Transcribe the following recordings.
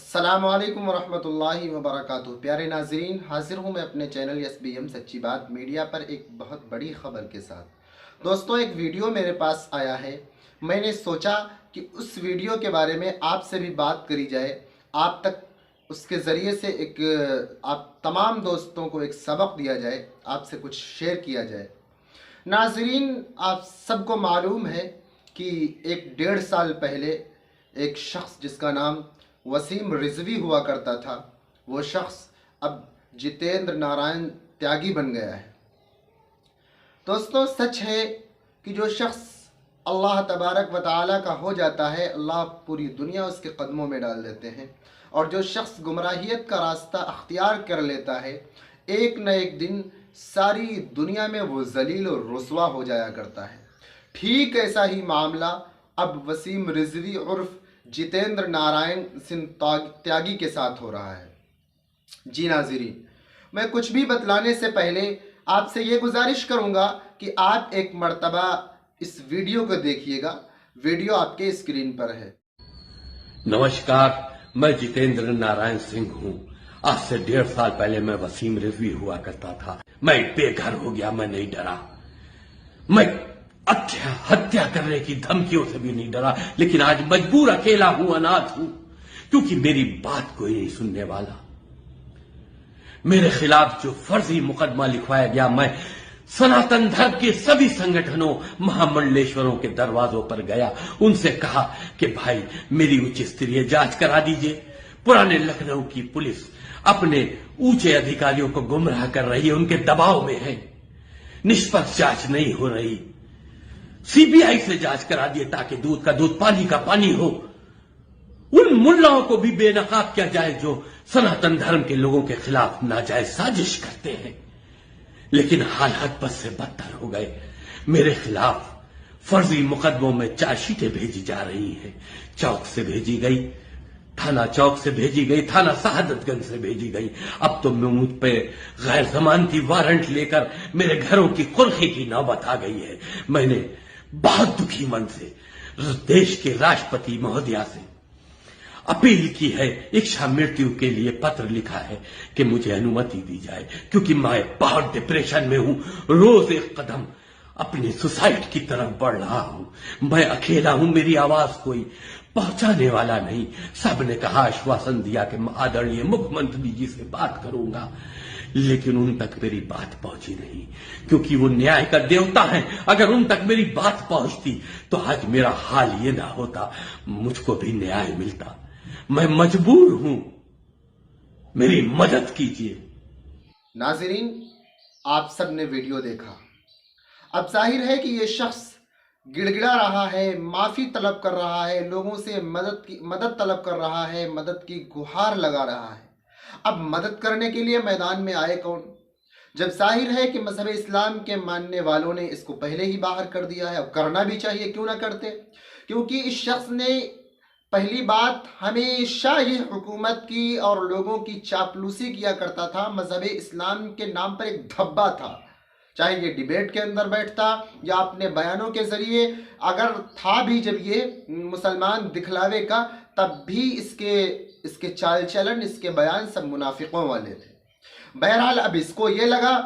अस्सलामुअलैकुम वरहमतुल्लाहि वबरकातुहू। प्यारे नाजरीन, हाजिर हूँ मैं अपने चैनल SBM सच्ची बात मीडिया पर एक बहुत बड़ी ख़बर के साथ। दोस्तों, एक वीडियो मेरे पास आया है। मैंने सोचा कि उस वीडियो के बारे में आपसे भी बात करी जाए, आप तक उसके ज़रिए से आप तमाम दोस्तों को एक सबक दिया जाए, आपसे कुछ शेयर किया जाए। नाजरीन, आप सबको मालूम है कि एक 1.5 साल पहले एक शख्स जिसका नाम वसीम रिजवी हुआ करता था, वो शख्स अब जितेंद्र नारायण त्यागी बन गया है। दोस्तों, सच है कि जो शख्स अल्लाह तबारक व तआला का हो जाता है, अल्लाह पूरी दुनिया उसके कदमों में डाल देते हैं, और जो शख्स गुमराहियत का रास्ता अख्तियार कर लेता है, एक न एक दिन सारी दुनिया में वो जलील और रुसवा हो जाया करता है। ठीक ऐसा ही मामला अब वसीम रिजवी उर्फ जितेंद्र नारायण सिंह त्यागी के साथ हो रहा है। जी नाज़रीन, मैं कुछ भी बतलाने से पहले आपसे ये गुजारिश करूंगा कि आप एक मर्तबा इस वीडियो को देखिएगा। वीडियो आपके स्क्रीन पर है। नमस्कार, मैं जितेंद्र नारायण सिंह हूँ। आज से 1.5 साल पहले मैं वसीम रिजवी हुआ करता था। मैं बेघर हो गया, मैं नहीं डरा। मैं हत्या करने की धमकियों से भी नहीं डरा, लेकिन आज मजबूर अकेला हूं, अनाथ हूं, क्योंकि मेरी बात कोई नहीं सुनने वाला। मेरे खिलाफ जो फर्जी मुकदमा लिखवाया गया, मैं सनातन धर्म के सभी संगठनों, महामंडलेश्वरों के दरवाजों पर गया, उनसे कहा कि भाई मेरी उच्च स्तरीय जांच करा दीजिए। पुराने लखनऊ की पुलिस अपने ऊंचे अधिकारियों को गुमराह कर रही है, उनके दबाव में है, निष्पक्ष जांच नहीं हो रही। सीबीआई से जांच करा दिए ताकि दूध का दूध पानी का पानी हो। उन मुल्लाओं को भी बेनकाब किया जाए जो सनातन धर्म के लोगों के खिलाफ नाजायज साजिश करते हैं। लेकिन हालात बद से बदतर हो गए। मेरे खिलाफ फर्जी मुकदमों में चार्जशीटें भेजी जा रही हैं। चौक से भेजी गई, थाना चौक से भेजी गई, थाना शहादतगंज से भेजी गई। अब तो मुझ पे गैर जमानती वारंट लेकर मेरे घरों की कुर्की की नौबत आ गई है। मैंने बहुत दुखी मन से देश के राष्ट्रपति महोदया से अपील की है, इच्छा मृत्यु के लिए पत्र लिखा है कि मुझे अनुमति दी जाए, क्योंकि मैं बहुत डिप्रेशन में हूं। रोज एक कदम अपनी सुसाइड की तरफ बढ़ रहा हूं। मैं अकेला हूं, मेरी आवाज कोई पहुंचाने वाला नहीं। सबने कहा, आश्वासन दिया कि आदरणीय मुख्यमंत्री जी से बात करूंगा, लेकिन उन तक मेरी बात पहुंची नहीं, क्योंकि वो न्याय का देवता है। अगर उन तक मेरी बात पहुंचती तो आज मेरा हाल ये ना होता, मुझको भी न्याय मिलता। मैं मजबूर हूं, मेरी मदद कीजिए। नाजरीन, आप सब ने वीडियो देखा। अब जाहिर है कि ये शख्स गिड़गिड़ा रहा है, माफ़ी तलब कर रहा है, लोगों से मदद तलब कर रहा है, मदद की गुहार लगा रहा है। अब मदद करने के लिए मैदान में आए कौन, जब जाहिर है कि मजहब इस्लाम के मानने वालों ने इसको पहले ही बाहर कर दिया है। अब करना भी चाहिए, क्यों ना करते, क्योंकि इस शख्स ने पहली बात हमेशा ही हुकूमत की और लोगों की चापलूसी किया करता था। मजहब इस्लाम के नाम पर एक धब्बा था, चाहे ये डिबेट के अंदर बैठता या अपने बयानों के जरिए, अगर था भी जब ये मुसलमान दिखलावे का, तब भी इसके चाल चलन, इसके बयान सब मुनाफिकों वाले थे। बहरहाल अब इसको ये लगा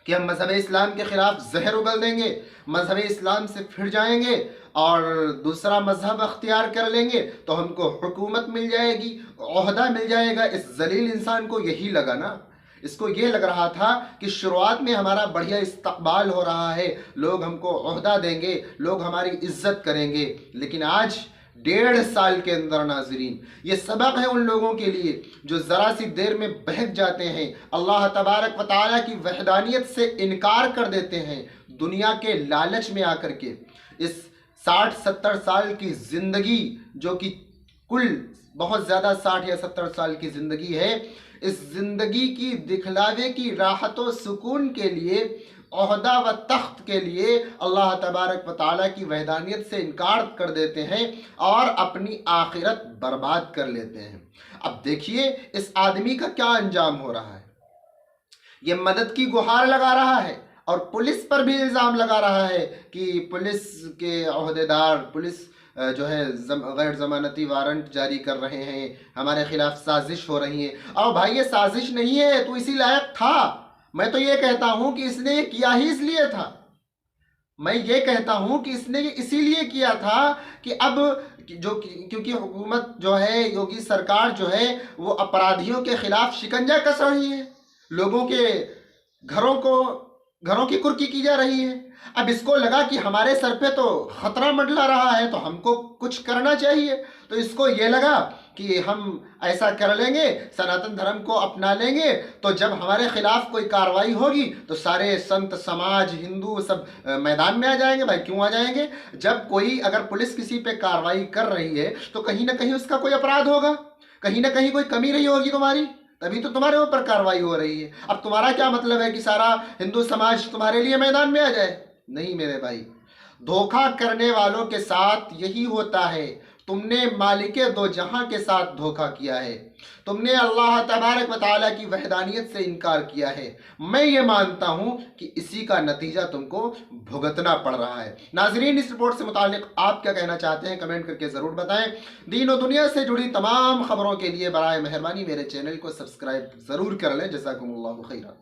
कि हम मजहब इस्लाम के खिलाफ जहर उगल देंगे, मजहब इस्लाम से फिर जाएंगे और दूसरा मजहब अख्तियार कर लेंगे तो हमको हुकूमत मिल जाएगी, ओहदा मिल जाएगा। इस जलील इंसान को यही लगा ना, इसको ये लग रहा था कि शुरुआत में हमारा बढ़िया इस्तकबाल हो रहा है, लोग हमको ओहदा देंगे, लोग हमारी इज्जत करेंगे। लेकिन आज 1.5 साल के अंदर नाजरीन, ये सबक है उन लोगों के लिए जो ज़रा सी देर में बहक जाते हैं, अल्लाह तबारक व तआला की वहदानियत से इनकार कर देते हैं, दुनिया के लालच में आकर के। इस 60-70 साल की ज़िंदगी, जो कि कुल बहुत ज़्यादा 60 या 70 साल की ज़िंदगी है, इस ज़िंदगी की दिखलावे की राहत व सुकून के लिए, ओहदा व तख्त के लिए अल्लाह तबारक व तआला की वहदानियत से इनकार कर देते हैं और अपनी आखिरत बर्बाद कर लेते हैं। अब देखिए इस आदमी का क्या अंजाम हो रहा है। ये मदद की गुहार लगा रहा है और पुलिस पर भी इल्ज़ाम लगा रहा है कि पुलिस के ओहदेदार, पुलिस जो है गैर ज़मानती वारंट जारी कर रहे हैं, हमारे खिलाफ साजिश हो रही है। और भाई ये साजिश नहीं है, तू इसी लायक था। मैं तो ये कहता हूं कि इसने ये किया ही इसलिए था, मैं ये कहता हूं कि इसने इसीलिए किया था कि अब जो क्योंकि हुकूमत जो है, योगी सरकार जो है, वो अपराधियों के खिलाफ शिकंजा कस रही है, लोगों के घरों की कुर्की की जा रही है। अब इसको लगा कि हमारे सर पे तो खतरा मंडला रहा है, तो हमको कुछ करना चाहिए। तो इसको ये लगा कि हम ऐसा कर लेंगे, सनातन धर्म को अपना लेंगे, तो जब हमारे खिलाफ कोई कार्रवाई होगी तो सारे संत समाज, हिंदू सब मैदान में आ जाएंगे। भाई क्यों आ जाएंगे? जब कोई अगर पुलिस किसी पे कार्रवाई कर रही है तो कहीं ना कहीं उसका कोई अपराध होगा, कहीं ना कहीं कोई कमी रही होगी तुम्हारी, तभी तो तुम्हारे ऊपर कार्रवाई हो रही है। अब तुम्हारा क्या मतलब है कि सारा हिंदू समाज तुम्हारे लिए मैदान में आ जाए? नहीं मेरे भाई, धोखा करने वालों के साथ यही होता है। तुमने मालिके दो जहां के साथ धोखा किया है, तुमने अल्लाह तबारक व तआला की वहदानियत से इनकार किया है। मैं ये मानता हूं कि इसी का नतीजा तुमको भुगतना पड़ रहा है। नाजरीन, इस रिपोर्ट से मुताल्लिक आप क्या कहना चाहते हैं, कमेंट करके ज़रूर बताएं। दीन और दुनिया से जुड़ी तमाम खबरों के लिए बराए मेहरबानी मेरे चैनल को सब्सक्राइब ज़रूर कर लें। जज़ाकुमुल्लाहु खैरा।